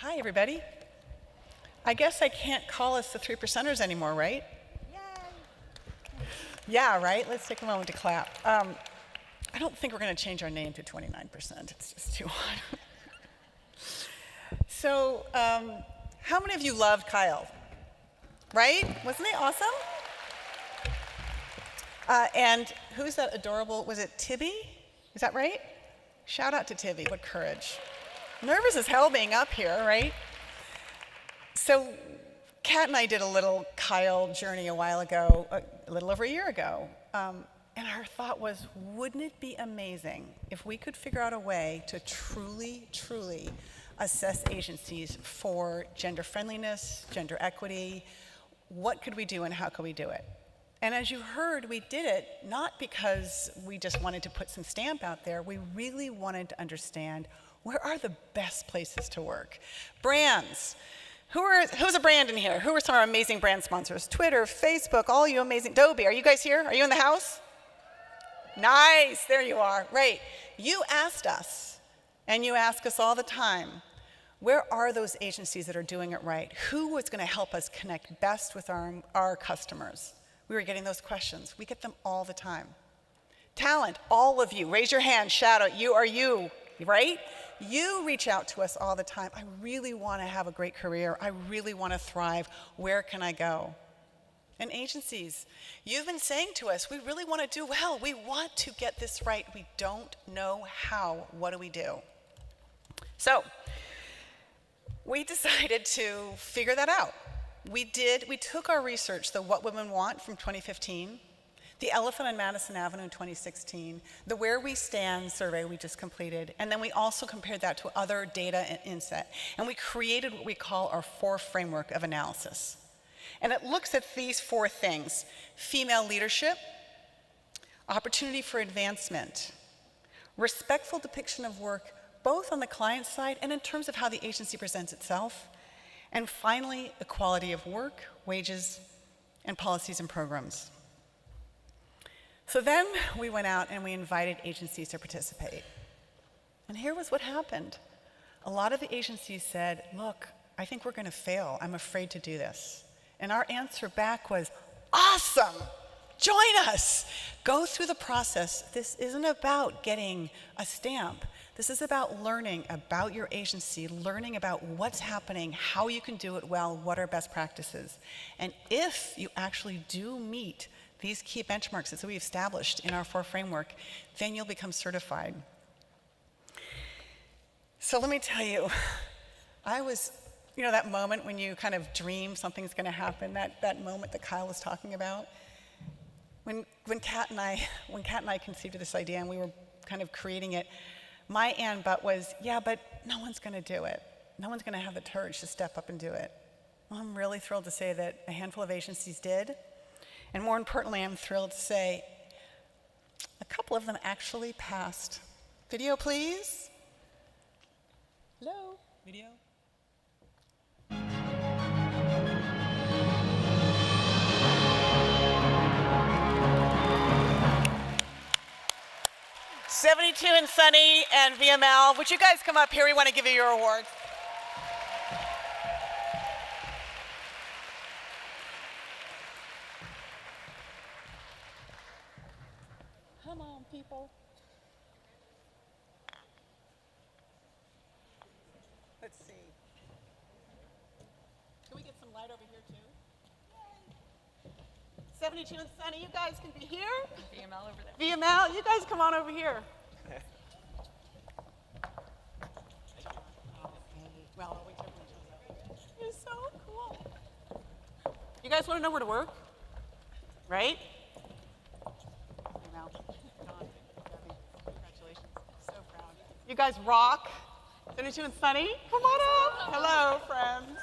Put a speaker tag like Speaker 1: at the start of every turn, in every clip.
Speaker 1: Hi, everybody. I guess I can't call us the 3%ers anymore, right? Yeah, right? Let's take a moment to clap. I don't think we're going to change our name to 29%. It's just too hard. So, how many of you loved Kyle? Right? Wasn't he awesome? And who's that adorable, was it Tibby? Is that right? Shout out to Tibby, what courage. Nervous as hell being up here, right? So Kat and I did a little Kyle journey a while ago, a little over a year ago. And our thought was, wouldn't it be amazing if we could figure out a way to truly, truly assess agencies for gender friendliness, gender equity? What could we do and how could we do it? And as you heard, we did it not because we just wanted to put some stamp out there. We really wanted to understand where are the best places to work. Brands. Who's a brand in here? Who are some of our amazing brand sponsors? Twitter, Facebook, all you amazing. Adobe, are you guys here? Are you in the house? Nice, there you are. Right. You asked us, and you ask us all the time, where are those agencies that are doing it right? Who was going to help us connect best with our customers? We were getting those questions. We get them all the time. Talent, all of you, raise your hand, shout out, you are you, right? You reach out to us all the time. I really want to have a great career. I really want to thrive. Where can I go? And agencies, you've been saying to us, we really want to do well. We want to get this right. We don't know how. What do we do? So we decided to figure that out. We took our research, the What Women Want from 2015, the Elephant on Madison Avenue in 2016, the Where We Stand survey we just completed, and then we also compared that to other data and insight. And we created what we call our 4 framework of analysis. And it looks at these 4 things: female leadership, opportunity for advancement, respectful depiction of work, both on the client side and in terms of how the agency presents itself, and finally, equality of work, wages, and policies and programs. So then we went out and we invited agencies to participate. And here was what happened. A lot of the agencies said, look, I think we're going to fail. I'm afraid to do this. And our answer back was, awesome! Join us! Go through the process. This isn't about getting a stamp. This is about learning about your agency, learning about what's happening, how you can do it well, what are best practices. And if you actually do meet these key benchmarks that we established in our 4 framework, then you'll become certified. So let me tell you, I was, that moment when you kind of dream something's going to happen, that moment that Kyle was talking about. When Kat and I conceived of this idea and we were kind of creating it, my and but was, yeah, but no one's going to do it. No one's going to have the courage to step up and do it. Well, I'm really thrilled to say that a handful of agencies did. And more importantly, I'm thrilled to say a couple of them actually passed. Video, please. Hello? Video? '72 and Sunny and VML, would you guys come up here? We want to give you your awards. Come on, people. Let's see. Can we get some light over here, too? 72 and Sunny, you guys can be here. VML over there. VML, you guys come on over here. Well, you're so cool. You guys want to know where to work? Right? Congratulations. So proud. You guys rock. 72 and Sunny, come on up. Hello, friends.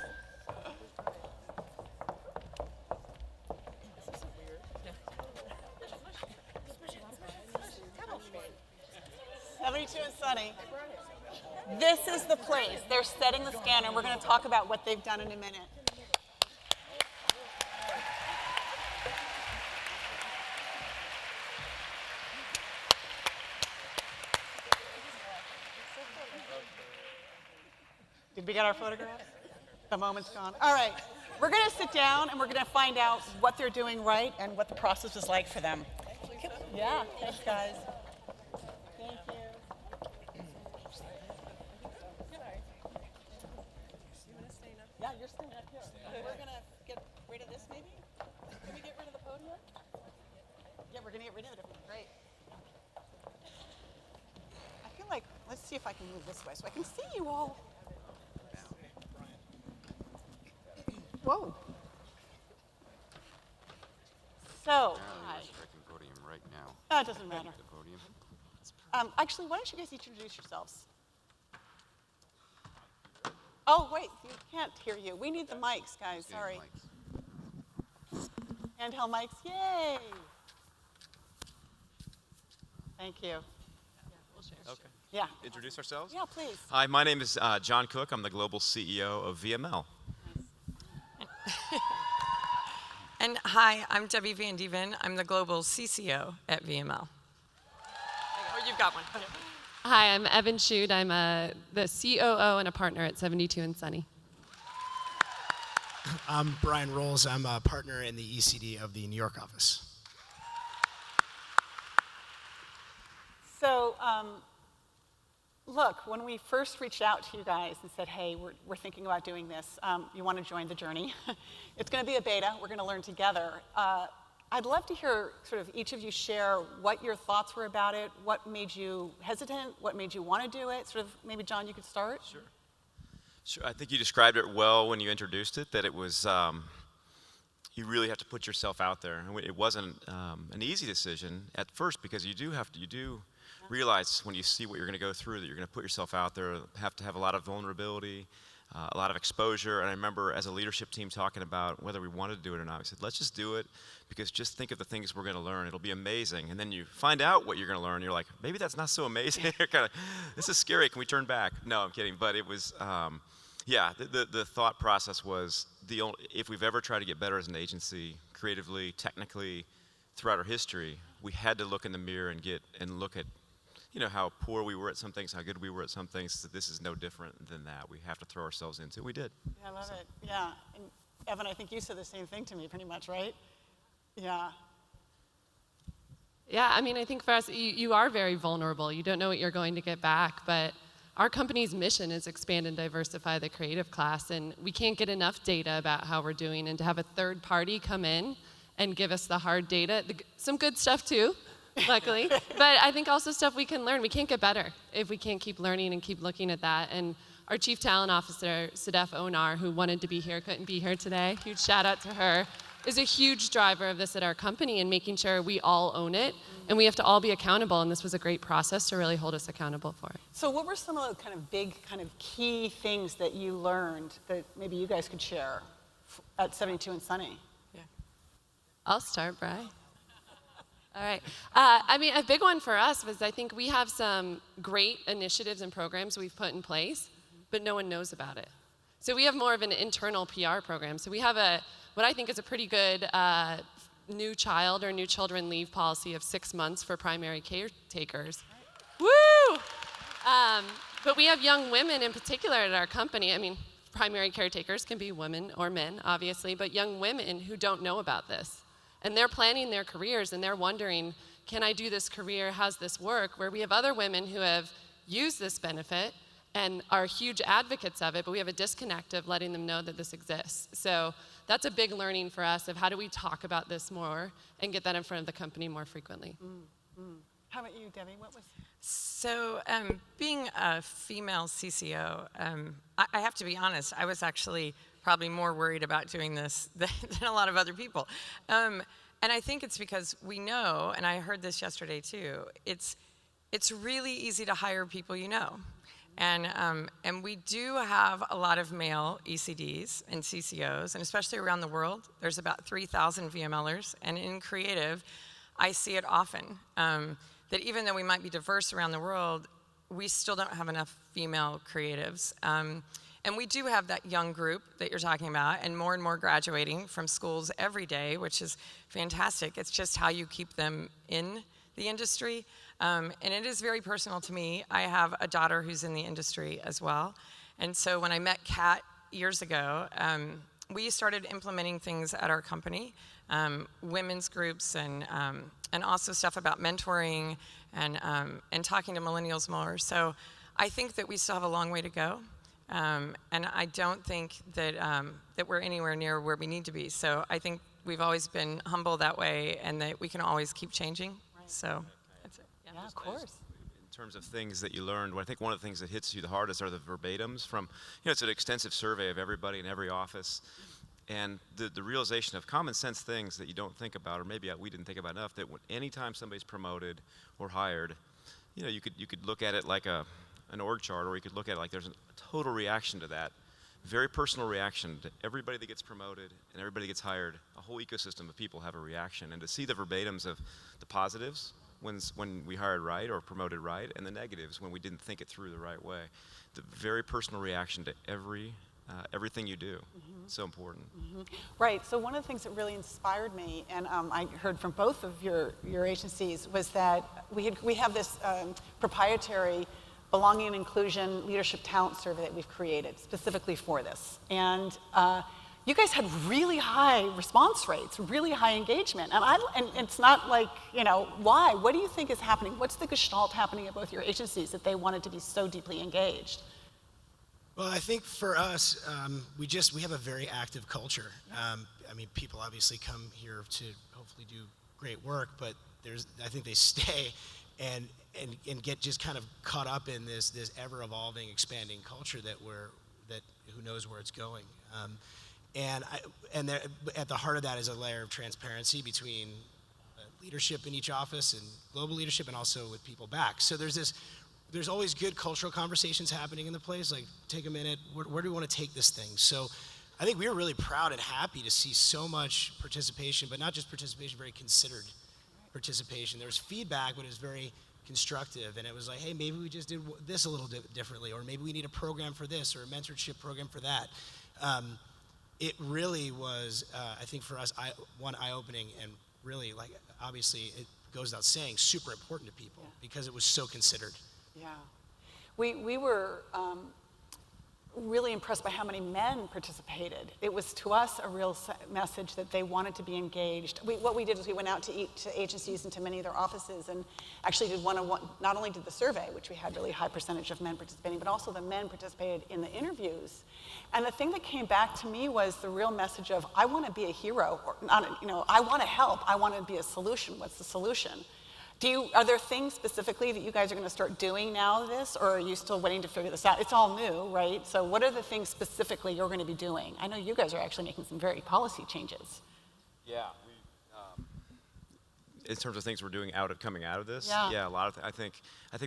Speaker 1: 72 and Sunny. This is the place. They're setting the scanner. We're going to talk about what they've done in a minute. Did we get our photograph? The moment's gone. All right. We're going to sit down and we're going to find out what they're doing right and what the process was like for them. Yeah, thanks, guys. Thank you. Yeah, you're staying up here. We're going to get rid of this, maybe? Can we get rid of the podium? Yeah, we're going to get rid of it. Great. I feel like, let's see if I can move this way so I can see you all. Whoa. So, hi.
Speaker 2: Podium right now.
Speaker 1: It doesn't matter.
Speaker 2: The podium.
Speaker 1: Actually, why don't you guys each introduce yourselves? Oh, wait, you can't hear you. We need the mics, guys. Sorry. Handheld mics. Yay. Thank you.
Speaker 3: Okay.
Speaker 1: Yeah.
Speaker 3: Introduce ourselves?
Speaker 1: Yeah, please.
Speaker 3: Hi, my name is John Cook. I'm the global CEO of VML.
Speaker 4: And hi, I'm Debbie Van Dieven. I'm the global CCO at VML. Oh, you've got one. Okay.
Speaker 5: Hi, I'm Evan Schude. I'm the COO and a partner at 72 and Sunny.
Speaker 6: I'm Brian Rolls. I'm a partner in the ECD of the New York office.
Speaker 1: So, look, when we first reached out to you guys and said, hey, we're thinking about doing this, you want to join the journey. It's going to be a beta. We're going to learn together. I'd love to hear sort of each of you share what your thoughts were about it, what made you hesitant, what made you want to do it. Sort of, maybe John, you could start.
Speaker 3: Sure. I think you described it well when you introduced it, that it was, you really have to put yourself out there. And it wasn't an easy decision at first because you do realize when you see what you're going to go through that you're going to put yourself out there, have to have a lot of vulnerability, a lot of exposure. And I remember as a leadership team talking about whether we wanted to do it or not. We said, let's just do it because just think of the things we're going to learn. It'll be amazing. And then you find out what you're going to learn. And you're like, maybe that's not so amazing. Kind of, this is scary. Can we turn back? No, I'm kidding. But it was, the thought process was if we've ever tried to get better as an agency, creatively, technically, throughout our history, we had to look in the mirror and look at how poor we were at some things, how good we were at some things. So this is no different than that. We have to throw ourselves into it. We did.
Speaker 1: Yeah, I love it. Yeah. And Evan, I think you said the same thing to me pretty much, right? Yeah.
Speaker 5: Yeah, I mean, I think for us, you are very vulnerable. You don't know what you're going to get back, but our company's mission is expand and diversify the creative class, and we can't get enough data about how we're doing, and to have a third party come in and give us the hard data, some good stuff too, luckily, but I think also stuff we can learn. We can't get better if we can't keep learning and keep looking at that. And our Chief Talent Officer, Sadef Onar, who wanted to be here, couldn't be here today, huge shout out to her, is a huge driver of this at our company and making sure we all own it, and we have to all be accountable, and this was a great process to really hold us accountable for it.
Speaker 1: So what were some of the kind of big, kind of key things that you learned that maybe you guys could share at 72 and Sunny?
Speaker 5: Yeah. I'll start, Bri. All right. I mean, a big one for us was I think we have some great initiatives and programs we've put in place, but no one knows about it. So we have more of an internal PR program. So we have what I think is a pretty good new child or new children leave policy of 6 months for primary caretakers. Woo! But we have young women in particular at our company. I mean, primary caretakers can be women or men, obviously, but young women who don't know about this. And they're planning their careers and they're wondering, can I do this career? How's this work? Where we have other women who have used this benefit and are huge advocates of it, but we have a disconnect of letting them know that this exists. So that's a big learning for us of how do we talk about this more and get that in front of the company more frequently.
Speaker 1: How about you, Debbie? What was?
Speaker 4: So being a female CCO, I have to be honest, I was actually probably more worried about doing this than a lot of other people. And I think it's because we know, and I heard this yesterday too, it's really easy to hire people you know. And we do have a lot of male ECDs and CCOs, and especially around the world. There's about 3,000 VMLers, and in creative, I see it often, that even though we might be diverse around the world, we still don't have enough female creatives. And we do have that young group that you're talking about, and more graduating from schools every day, which is fantastic. It's just how you keep them in the industry. And it is very personal to me. I have a daughter who's in the industry as well. And so when I met Kat years ago, we started implementing things at our company, women's groups and also stuff about mentoring and talking to millennials more. So I think that we still have a long way to go. And I don't think that, that we're anywhere near where we need to be. So I think we've always been humble that way and that we can always keep changing. Right. So that's it.
Speaker 1: Yeah, of course.
Speaker 3: In terms of things that you learned, I think one of the things that hits you the hardest are the verbatims from, it's an extensive survey of everybody in every office. And the realization of common sense things that you don't think about, or maybe we didn't think about enough, that anytime somebody's promoted or hired, you could look at it like an org chart, or you could look at it like there's a total reaction to that, very personal reaction to everybody that gets promoted and everybody gets hired. A whole ecosystem of people have a reaction, and to see the verbatims of the positives when we hired right or promoted right, and the negatives when we didn't think it through the right way, the very personal reaction to everything you do. So important.
Speaker 1: Right. So one of the things that really inspired me, and I heard from both of your agencies, was that we have this proprietary belonging and inclusion leadership talent survey that we've created specifically for this. And you guys had really high response rates, really high engagement. And it's not like, why? What do you think is happening? What's the gestalt happening at both your agencies that they wanted to be so deeply engaged?
Speaker 6: Well, I think for us, we have a very active culture. People obviously come here to hopefully do great work, but I think they stay and get just kind of caught up in this ever evolving, expanding culture that who knows where it's going. At the heart of that is a layer of transparency between leadership in each office and global leadership, and also with people back. So there's always good cultural conversations happening in the place, like take a minute, where do we want to take this thing? So I think we were really proud and happy to see so much participation, but not just participation, very considered participation. There was feedback, but it was very constructive, and it was like, hey, maybe we just did this a little differently, or maybe we need a program for this, or a mentorship program for that. It really was, I think for us, eye-opening, and really, obviously, it goes without saying, super important to people, because it was so considered.
Speaker 1: Yeah. We were really impressed by how many men participated. It was, to us, a real message that they wanted to be engaged. What we did is we went out to agencies and to many of their offices and actually did one-on-one, not only did the survey, which we had really high percentage of men participating, but also the men participated in the interviews. And the thing that came back to me was the real message of, I want to be a hero, or not, I want to help, I want to be a solution. What's the solution? Are there things specifically that you guys are going to start doing now this, or are you still waiting to figure this out? It's all new, right? So what are the things specifically you're going to be doing? I know you guys are actually making some very policy changes.
Speaker 3: Yeah, in terms of things we're doing coming out of this,
Speaker 1: yeah,
Speaker 3: a lot of. I think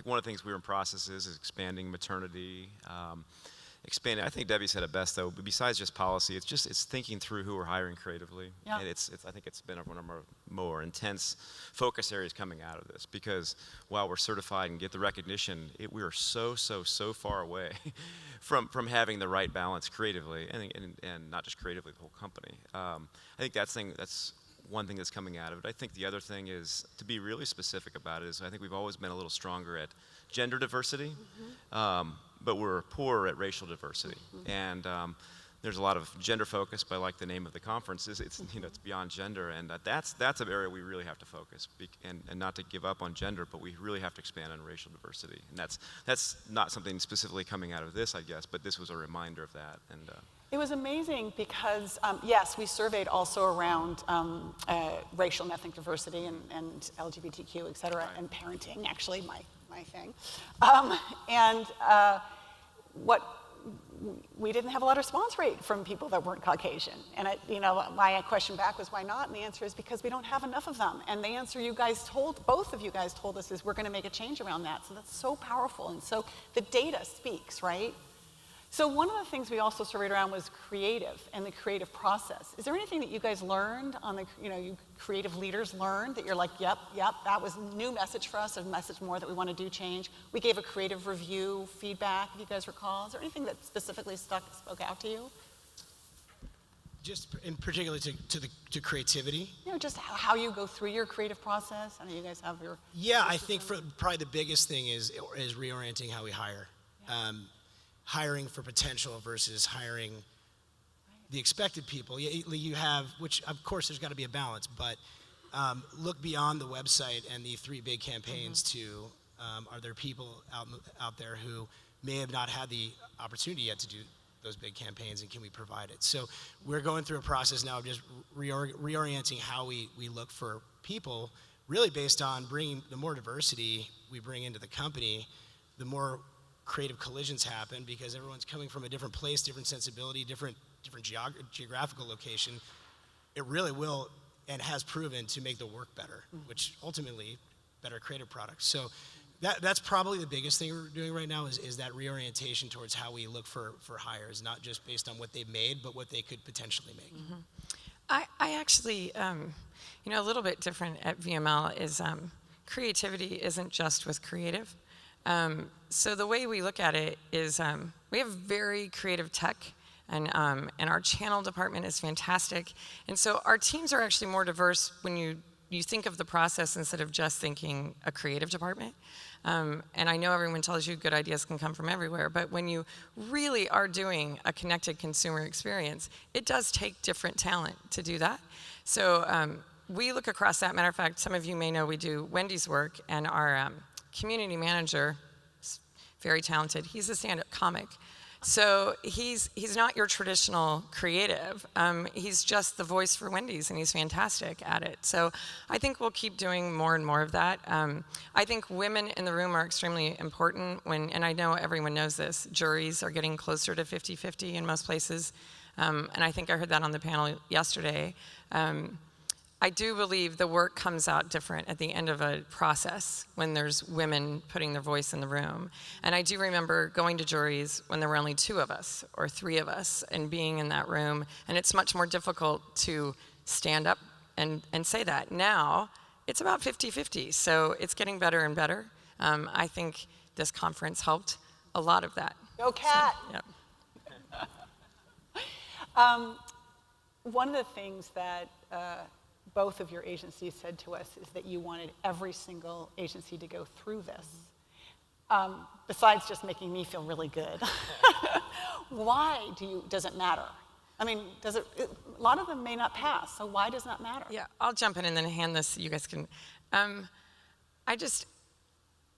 Speaker 3: one of the things we're in process is expanding maternity. Expanding. I think Debbie said it best, though. But besides just policy, it's thinking through who we're hiring creatively.
Speaker 1: Yeah.
Speaker 3: And I think it's been one of our more intense focus areas coming out of this, because while we're certified and get the recognition, we are so far away from having the right balance creatively, and not just creatively, the whole company. I think that's one thing that's coming out of it. I think the other thing is, to be really specific about it, is I think we've always been a little stronger at gender diversity. But we're poor at racial diversity, and there's a lot of gender focus. But I like the name of the conference, it's beyond gender, and that's an area we really have to focus, and not to give up on gender, but we really have to expand on racial diversity, and that's not something specifically coming out of this, I guess, but this was a reminder of that. And
Speaker 1: it was amazing because, yes, we surveyed also around racial and ethnic diversity and LGBTQ, et cetera, and parenting, actually, my thing. What we didn't have a lot of response rate from people that weren't Caucasian. And my question back was, why not? And the answer is because we don't have enough of them. And the answer both of you guys told us, is we're going to make a change around that. So that's so powerful. And so the data speaks, right? So one of the things we also surveyed around was creative and the creative process. Is there anything that you guys learned you creative leaders learned that you're like, yep, that was a new message for us, a message more that we want to do change? We gave a creative review feedback, if you guys recall. Is there anything that specifically spoke out to you?
Speaker 6: Just in particular to creativity?
Speaker 1: Just how you go through your creative process. I know you guys have your...
Speaker 6: Yeah, I think probably the biggest thing is reorienting how we hire. hiring for potential versus hiring the expected people. You have, which of course there's got to be a balance, but look beyond the website and the 3 big campaigns to, are there people out there who may have not had the opportunity yet to do those big campaigns, and can we provide it? So we're going through a process now of just reorienting how we look for people, really based on bringing, the more diversity we bring into the company, the more creative collisions happen, because everyone's coming from a different place, different sensibility, different geographical location. It really will and has proven to make the work better, which ultimately better creative products. So that's probably the biggest thing we're doing right now is that reorientation towards how we look for hires, not just based on what they've made, but what they could potentially make.
Speaker 4: I actually, a little bit different at VML is creativity isn't just with creative. So the way we look at it is we have very creative tech, and our channel department is fantastic. And so our teams are actually more diverse when you think of the process instead of just thinking a creative department. And I know everyone tells you good ideas can come from everywhere, but when you really are doing a connected consumer experience, it does take different talent to do that. So we look across that. Matter of fact, some of you may know we do Wendy's work, and our community manager is very talented. He's a stand-up comic. So he's not your traditional creative. He's just the voice for Wendy's, and he's fantastic at it. So I think we'll keep doing more and more of that. I think women in the room are extremely important and I know everyone knows this, juries are getting closer to 50-50 in most places. And I think I heard that on the panel yesterday. I do believe the work comes out different at the end of a process when there's women putting their voice in the room. And I do remember going to juries when there were only 2 of us or 3 of us and being in that room. And it's much more difficult to stand up and say that. Now, it's about 50-50, so it's getting better and better. I think this conference helped a lot of that.
Speaker 1: Go Cat!
Speaker 4: So,
Speaker 1: yep. One of the things that both of your agencies said to us is that you wanted every single agency to go through this, besides just making me feel really good. Why does it matter? I mean, a lot of them may not pass, so why does that matter?
Speaker 4: Yeah, I'll jump in and then hand this, you guys can. I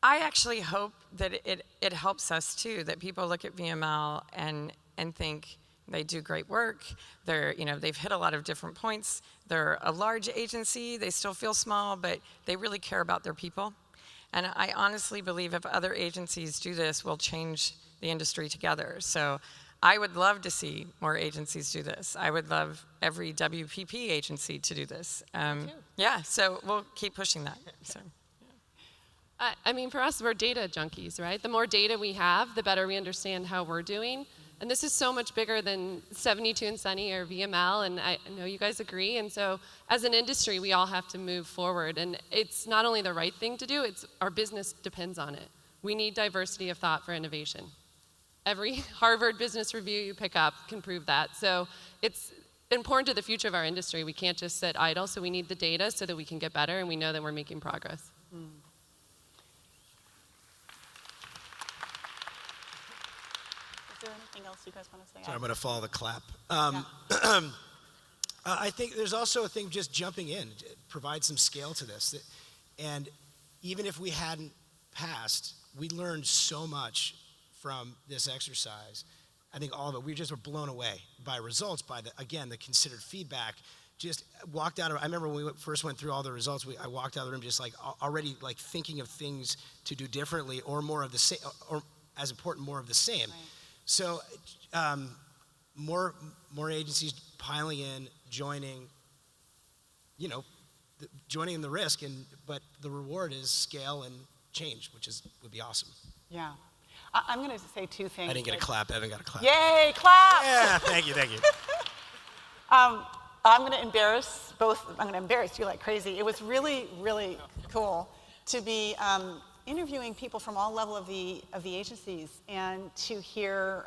Speaker 4: actually hope that it helps us too, that people look at VML and think, they do great work. They've hit a lot of different points. They're a large agency. They still feel small, but they really care about their people. And I honestly believe if other agencies do this, we'll change the industry together. So I would love to see more agencies do this. I would love every WPP agency to do this. Yeah, so we'll keep pushing that. So.
Speaker 5: I mean, for us, we're data junkies, right? The more data we have, the better we understand how we're doing. And this is so much bigger than 72 and Sunny or VML, and I know you guys agree. And so as an industry, we all have to move forward. And it's not only the right thing to do, it's our business depends on it. We need diversity of thought for innovation. Every Harvard Business Review you pick up can prove that. So it's important to the future of our industry. We can't just sit idle, so we need the data so that we can get better, and we know that we're making progress.
Speaker 1: Is there anything else you guys want to say?
Speaker 6: Sorry, I'm going to follow the clap. I think there's also a thing just jumping in, provide some scale to this. And even if we hadn't passed, we learned so much from this exercise. I think all of it, we just were blown away by results, by the considered feedback. Just walked out of, I remember when we first went through all the results, I walked out of the room just already thinking of things to do differently or more of the same, or as important, more of the same. Right. So more agencies piling in, joining in the risk, but the reward is scale and change, which would be awesome.
Speaker 1: Yeah. I'm going to say 2 things.
Speaker 6: I didn't get a clap. Evan got a clap.
Speaker 1: Yay, clap!
Speaker 6: Yeah, thank you.
Speaker 1: I'm going to embarrass you like crazy. It was really, really cool to be interviewing people from all level of the agencies and to hear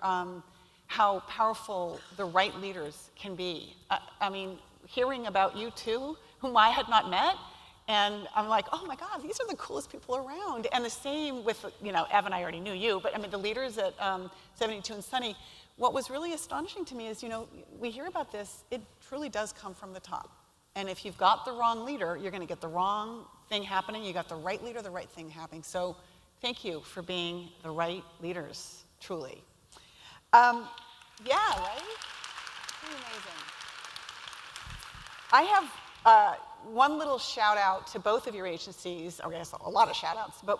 Speaker 1: how powerful the right leaders can be. I mean, hearing about you two, whom I had not met, And I'm like, oh my God, these are the coolest people around. And the same with, Ev and I already knew you, but I mean, the leaders at 72 and Sunny, what was really astonishing to me is, we hear about this, it truly does come from the top. And if you've got the wrong leader, you're going to get the wrong thing happening. You got the right leader, the right thing happening. So thank you for being the right leaders, truly. Yeah, right? Pretty amazing. I have one little shout out to both of your agencies, or I guess a lot of shout outs, but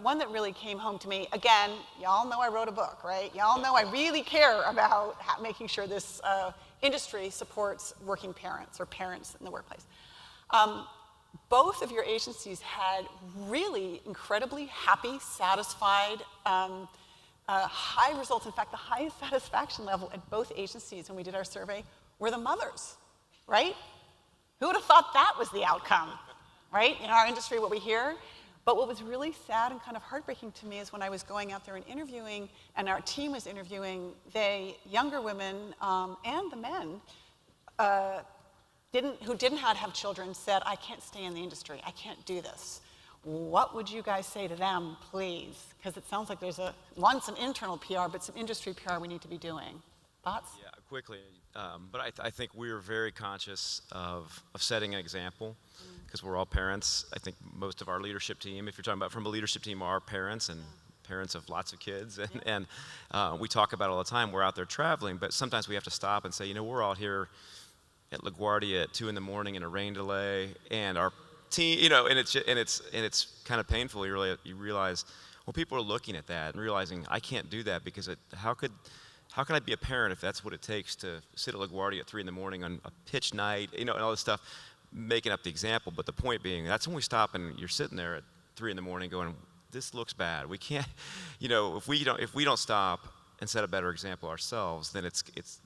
Speaker 1: one that really came home to me. Again, y'all know I wrote a book, right? Y'all know I really care about making sure this industry supports working parents or parents in the workplace. Both of your agencies had really incredibly happy, satisfied, high results. In fact, the highest satisfaction level at both agencies when we did our survey were the mothers, right? Who would have thought that was the outcome, right? In our industry, what we hear. But what was really sad and kind of heartbreaking to me is when I was going out there and interviewing, and our team was interviewing, younger women and the men who didn't have children said, I can't stay in the industry. I can't do this. What would you guys say to them, please? Because it sounds like there's some internal PR, but some industry PR we need to be doing. Thoughts?
Speaker 3: Yeah, quickly. But I think we're very conscious of setting an example because we're all parents. I think most of our leadership team, if you're talking about from a leadership team, are parents and parents of lots of kids. And we talk about it all the time. We're out there traveling, but sometimes we have to stop and say, we're out here at LaGuardia at 2 in the morning in a rain delay, and our team, and it's kind of painful. You realize, well, people are looking at that and realizing I can't do that because how can I be a parent if that's what it takes to sit at LaGuardia at 3 in the morning on a pitch night, and all this stuff, making up the example. But the point being, that's when we stop and you're sitting there at 3 in the morning going, this looks bad. We can't, if we don't stop and set a better example ourselves, then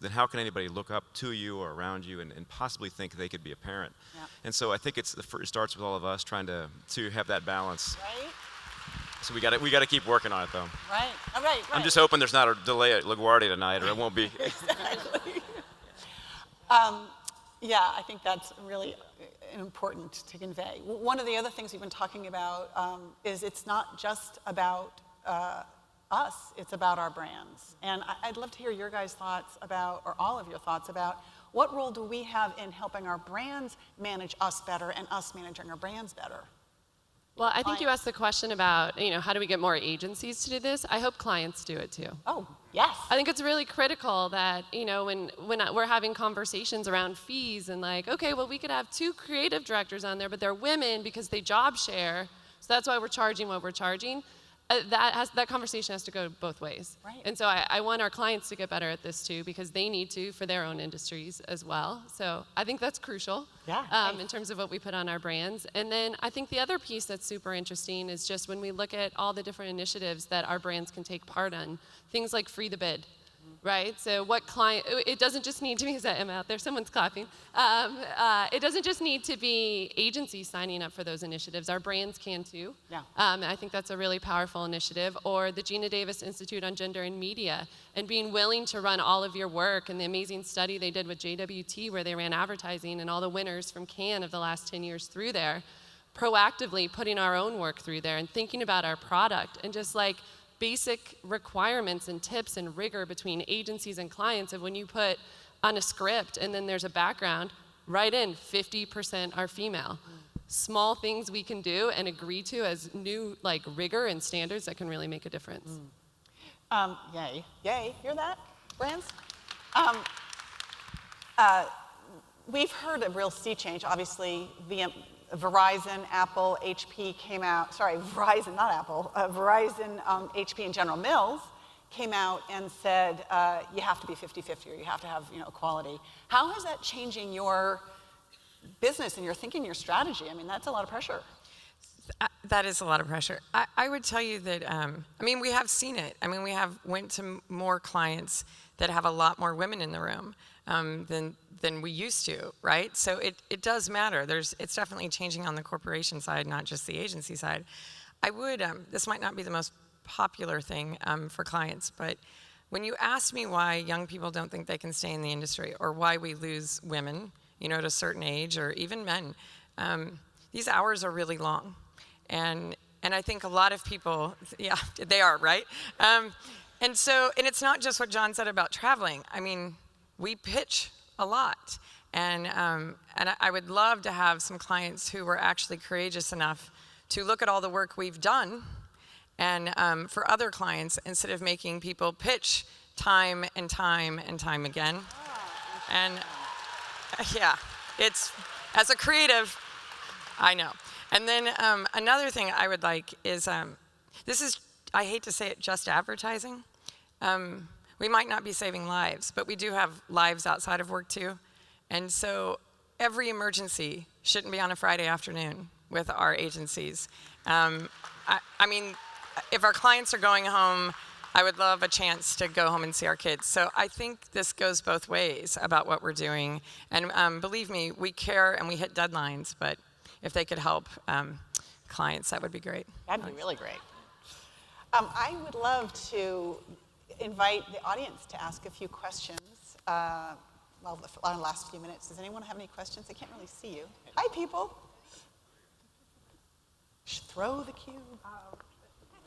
Speaker 3: then how can anybody look up to you or around you and possibly think they could be a parent?
Speaker 1: Yeah.
Speaker 3: And so I think it starts with all of us trying to have that balance.
Speaker 1: Right?
Speaker 3: So we got to keep working on it, though.
Speaker 1: Right. All right.
Speaker 3: I'm just hoping there's not a delay at LaGuardia tonight, or it won't be.
Speaker 1: Exactly. Yeah, I think that's really important to convey. One of the other things we've been talking about is it's not just about us, it's about our brands. And I'd love to hear your guys' thoughts about, or all of your thoughts about, what role do we have in helping our brands manage us better and us managing our brands better?
Speaker 5: Well, I think you asked the question about, how do we get more agencies to do this? I hope clients do it too.
Speaker 1: Oh, yes.
Speaker 5: I think it's really critical that, when we're having conversations around fees and like, okay, well, we could have 2 creative directors on there, but they're women because they job share, so that's why we're charging what we're charging. That conversation has to go both ways.
Speaker 1: Right.
Speaker 5: And so I want our clients to get better at this too, because they need to for their own industries as well. So I think that's crucial.
Speaker 1: Yeah.
Speaker 5: In terms of what we put on our brands. And then I think the other piece that's super interesting is just when we look at all the different initiatives that our brands can take part in, things like Free the Bid. Right? So what client, it doesn't just need to be, is that Emma out there? Someone's clapping. It doesn't just need to be agencies signing up for those initiatives. Our brands can too.
Speaker 1: Yeah.
Speaker 5: I think that's a really powerful initiative. Or the Gina Davis Institute on Gender and Media, and being willing to run all of your work, and the amazing study they did with JWT where they ran advertising and all the winners from Cannes of the last 10 years through there, proactively putting our own work through there and thinking about our product and just like basic requirements and tips and rigor between agencies and clients of when you put on a script and then there's a background, write in 50% are female. Small things we can do and agree to as new rigor and standards that can really make a difference.
Speaker 1: Yay. Hear that, brands? We've heard a real sea change. Obviously, Verizon, Apple, HP came out, sorry, Verizon, not Apple, Verizon, HP, and General Mills came out and said, you have to be 50-50, or you have to have equality. How is that changing your business and your thinking, your strategy? I mean, that's a lot of pressure.
Speaker 4: That is a lot of pressure. I would tell you that, we have seen it. We went to more clients that have a lot more women in the room than we used to, right? So it does matter. It's definitely changing on the corporation side, not just the agency side. I would, this might not be the most popular thing for clients, but when you ask me why young people don't think they can stay in the industry, or why we lose women, at a certain age, or even men, these hours are really long. And I think a lot of people, yeah, they are, right? And it's not just what John said about traveling. I mean, we pitch a lot. And I would love to have some clients who were actually courageous enough to look at all the work we've done, and for other clients, instead of making people pitch time and time and time again. And yeah, it's, as a creative, I know. And then another thing I would like is, this is, I hate to say it, just advertising. We might not be saving lives, but we do have lives outside of work too. And so every emergency shouldn't be on a Friday afternoon with our agencies. I mean, if our clients are going home, I would love a chance to go home and see our kids. So I think this goes both ways about what we're doing. And believe me, we care and we hit deadlines, but if they could help clients, that would be great.
Speaker 1: That'd be really great. I would love to invite the audience to ask a few questions. Well, our last few minutes. Does anyone have any questions? I can't really see you. Hi, people. Throw the cube.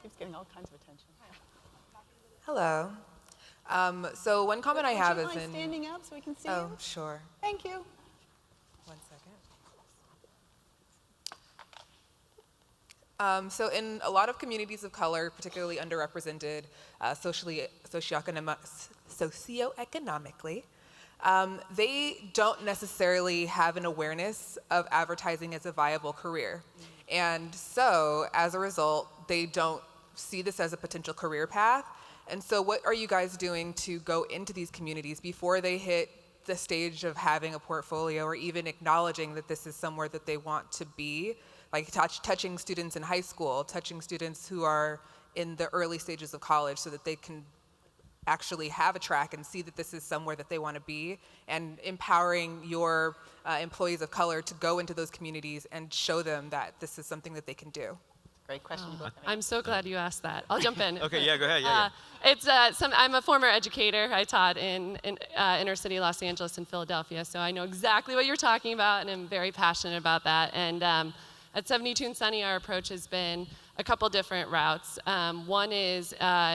Speaker 1: Keeps getting all kinds of attention.
Speaker 2: Hello. So one comment I have is
Speaker 1: Would you mind standing up so we can see you?
Speaker 2: Oh, sure.
Speaker 1: Thank you.
Speaker 2: 1 second. So in a lot of communities of color, particularly underrepresented socioeconomically, they don't necessarily have an awareness of advertising as a viable career. And so, as a result, they don't see this as a potential career path. And so what are you guys doing to go into these communities before they hit the stage of having a portfolio, or even acknowledging that this is somewhere that they want to be? Like touching students in high school, touching students who are in the early stages of college, so that they can actually have a track and see that this is somewhere that they want to be, and empowering your employees of color to go into those communities and show them that this is something that they can do.
Speaker 1: Great question. You both have
Speaker 5: I'm so glad you asked that. I'll jump in.
Speaker 3: Okay, yeah, go ahead. Yeah,
Speaker 5: It's I'm a former educator. I taught in inner city Los Angeles and Philadelphia, so I know exactly what you're talking about, and I'm very passionate about that. And at 72 and Sunny, our approach has been a couple different routes. One is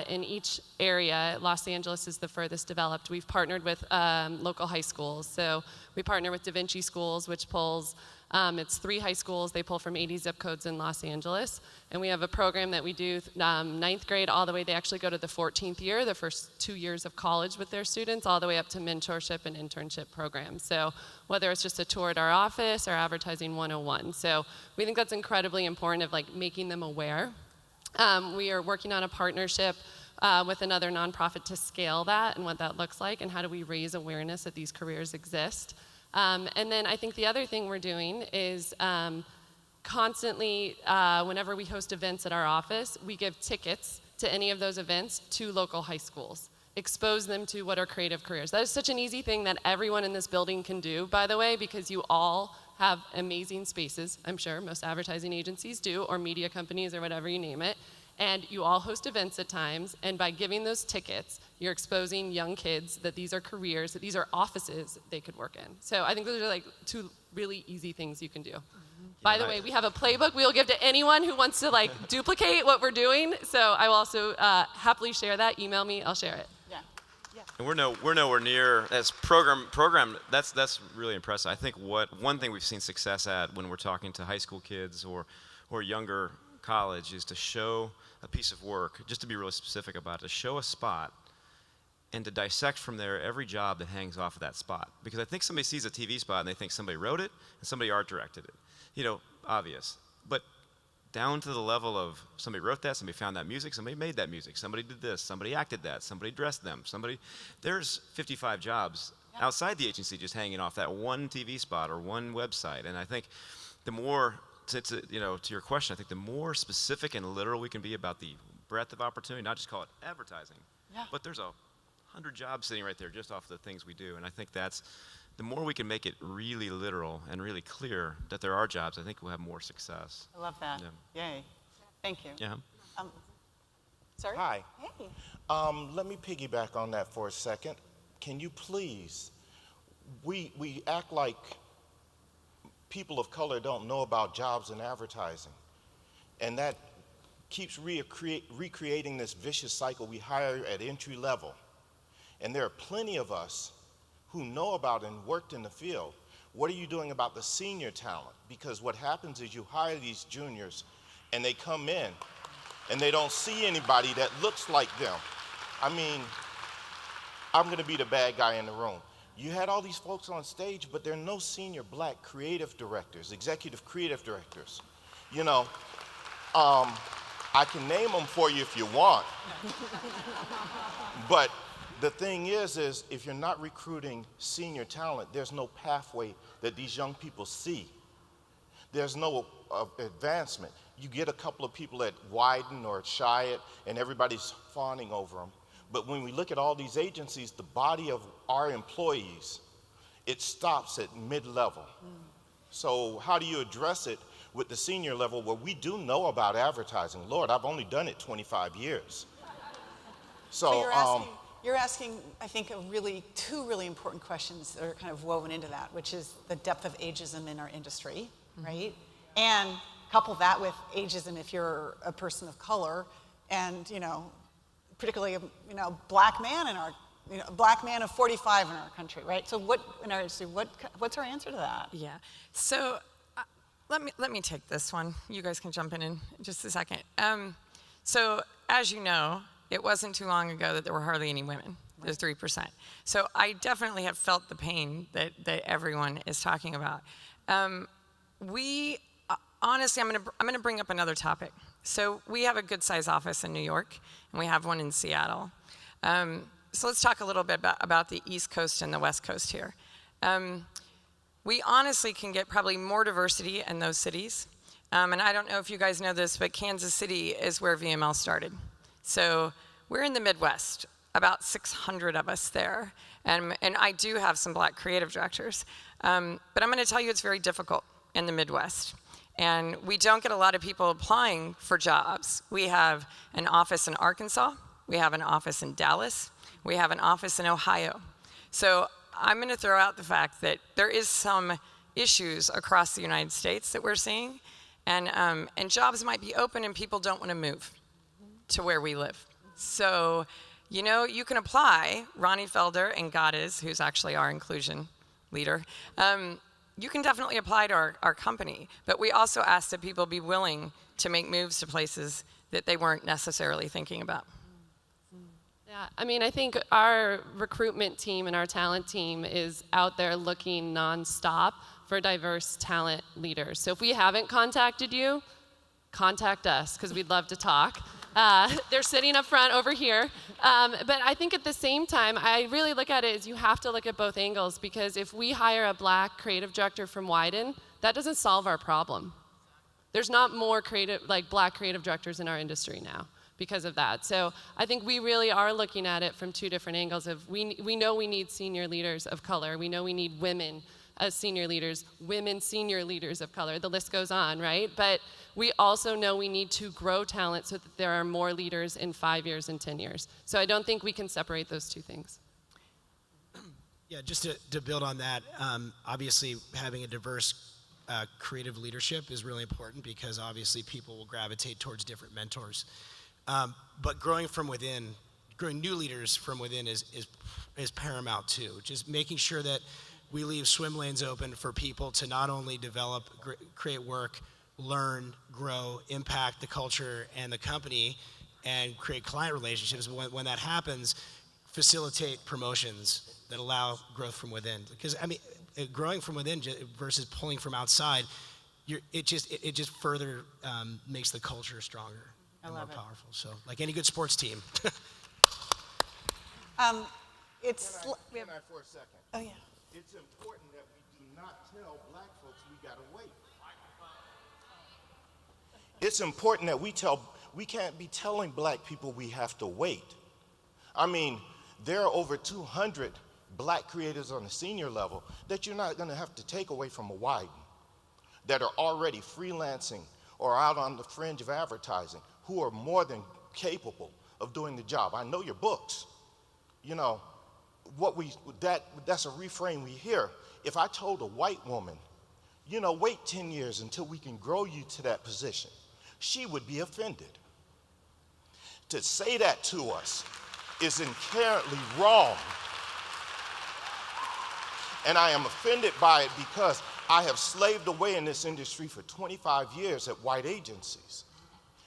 Speaker 5: in each area. Los Angeles is the furthest developed. We've partnered with local high schools. So we partner with Da Vinci Schools, which pulls, it's 3 high schools. They pull from 80 zip codes in Los Angeles. And we have a program that we do 9th grade all the way. They actually go to the 14th year, the first 2 years of college with their students, all the way up to mentorship and internship programs. So whether it's just a tour at our office or advertising 101. So we think that's incredibly important, of like making them aware. We are working on a partnership with another nonprofit to scale that, and what that looks like, and how do we raise awareness that these careers exist. And then I think the other thing we're doing is constantly, whenever we host events at our office, we give tickets to any of those events to local high schools. Expose them to what are creative careers. That is such an easy thing that everyone in this building can do, by the way, because you all have amazing spaces, I'm sure most advertising agencies do, or media companies, or whatever you name it. And you all host events at times, and by giving those tickets, you're exposing young kids that these are careers, that these are offices they could work in. So I think those are like 2 really easy things you can do. By the way, we have a playbook we will give to anyone who wants to like duplicate what we're doing. So I will also happily share that. Email me, I'll share it.
Speaker 3: And we're nowhere near as program. That's really impressive. I think one thing we've seen success at when we're talking to high school kids or younger college is to show a piece of work, just to be really specific about it, to show a spot and to dissect from there every job that hangs off of that spot. Because I think somebody sees a TV spot and they think somebody wrote it and somebody art directed it. You know, obvious. But down to the level of somebody wrote that, somebody found that music, somebody made that music, somebody did this, somebody acted that, somebody dressed them, there's 55 jobs outside the agency just hanging off that one TV spot or one website. And I think the more, to your question, I think the more specific and literal we can be about the breadth of opportunity, not just call it advertising, but there's 100 jobs sitting right there just off the things we do. And I think the more we can make it really literal and really clear that there are jobs, I think we'll have more success.
Speaker 1: I love that. Yay. Thank you.
Speaker 3: Yeah.
Speaker 1: Sorry?
Speaker 7: Hi.
Speaker 1: Hey.
Speaker 7: Let me piggyback on that for a second. Can you please, we act like people of color don't know about jobs in advertising. And that keeps recreating this vicious cycle. We hire at entry level. And there are plenty of us who know about and worked in the field. What are you doing about the senior talent? Because what happens is you hire these juniors and they come in and they don't see anybody that looks like them. I mean, I'm gonna be the bad guy in the room. You had all these folks on stage, but there are no senior black creative directors, executive creative directors. You know, I can name them for you if you want. But the thing is if you're not recruiting senior talent, there's no pathway that these young people see. There's no advancement. You get a couple of people at Wyden or at Chiat, and everybody's fawning over them. But when we look at all these agencies, the body of our employees, it stops at mid-level. So how do you address it with the senior level where we do know about advertising? Lord, I've only done it 25 years. So
Speaker 1: you're asking, I think, two really important questions that are kind of woven into that, which is the depth of ageism in our industry, right? And couple that with ageism if you're a person of color, and particularly black man in our, black man of 45 in our country, right? So what's our answer to that?
Speaker 4: Yeah. So let me take this one. You guys can jump in just a second. So as you know, it wasn't too long ago that there were hardly any women. There's 3%. So I definitely have felt the pain that everyone is talking about. Honestly, I'm gonna bring up another topic. So we have a good size office in New York, and we have one in Seattle. So let's talk a little bit about the East Coast and the West Coast here. We honestly can get probably more diversity in those cities. And I don't know if you guys know this, but Kansas City is where VML started. So we're in the Midwest, about 600 of us there. And I do have some black creative directors. But I'm gonna tell you it's very difficult in the Midwest. And we don't get a lot of people applying for jobs. We have an office in Arkansas, we have an office in Dallas, we have an office in Ohio. So I'm gonna throw out the fact that there is some issues across the United States that we're seeing, and jobs might be open and people don't wanna move to where we live. So, you can apply. Ronnie Felder and Gades, who's actually our inclusion leader, you can definitely apply to our company, but we also ask that people be willing to make moves to places that they weren't necessarily thinking about.
Speaker 5: Yeah, I think our recruitment team and our talent team is out there looking nonstop for diverse talent leaders. So if we haven't contacted you, contact us, because we'd love to talk. They're sitting up front over here. But I think at the same time, I really look at it as you have to look at both angles, because if we hire a black creative director from Wyden, that doesn't solve our problem. There's not more black creative directors in our industry now because of that. So I think we really are looking at it from two different angles. We know we need senior leaders of color. We know we need women as senior leaders, women senior leaders of color. The list goes on, right? But we also know we need to grow talent so that there are more leaders in 5 years and 10 years. So I don't think we can separate those two things.
Speaker 6: Yeah, just to build on that, obviously having a diverse creative leadership is really important, because obviously people will gravitate towards different mentors. But growing new leaders from within is paramount too. Just making sure that we leave swim lanes open for people to not only develop, create work, learn, grow, impact the culture and the company, and create client relationships. When that happens, facilitate promotions that allow growth from within. Because growing from within versus pulling from outside, it just further makes the culture stronger and more powerful. So, like any good sports team.
Speaker 7: Can I for a second?
Speaker 1: Oh yeah.
Speaker 7: It's important that we do not tell black folks we gotta wait. It's important that we can't be telling black people we have to wait. There are over 200 black creators on the senior level that you're not gonna have to take away from a Wyden, that are already freelancing or out on the fringe of advertising, who are more than capable of doing the job. I know your books. That's a refrain we hear. If I told a white woman, you know, wait 10 years until we can grow you to that position, she would be offended. To say that to us is inherently wrong. And I am offended by it because I have slaved away in this industry for 25 years at white agencies.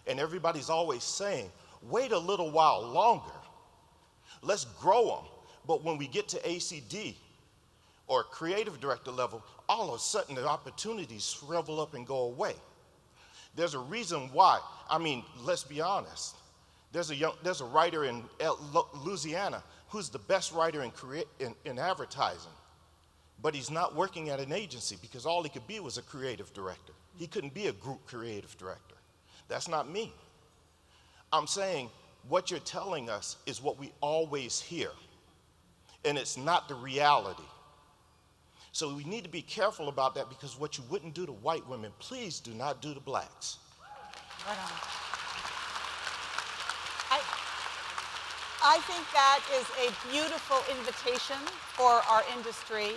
Speaker 7: And everybody's always saying, wait a little while longer. Let's grow them. But when we get to ACD or creative director level, all of a sudden the opportunities shrivel up and go away. There's a reason why. I mean, let's be honest. There's a writer in Louisiana who's the best writer in advertising. But he's not working at an agency because all he could be was a creative director. He couldn't be a group creative director. That's not me. I'm saying what you're telling us is what we always hear, and it's not the reality. So we need to be careful about that, because what you wouldn't do to white women, please do not do to blacks.
Speaker 1: Right on. I think that is a beautiful invitation for our industry,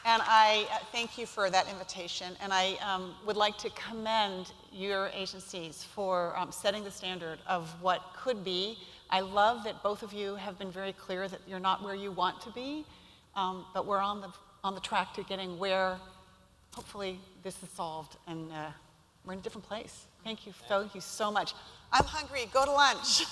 Speaker 1: and I thank you for that invitation. And I would like to commend your agencies for setting the standard of what could be. I love that both of you have been very clear that you're not where you want to be, but we're on the track to getting where hopefully this is solved, and we're in a different place. Thank you so much. I'm hungry. Go to lunch.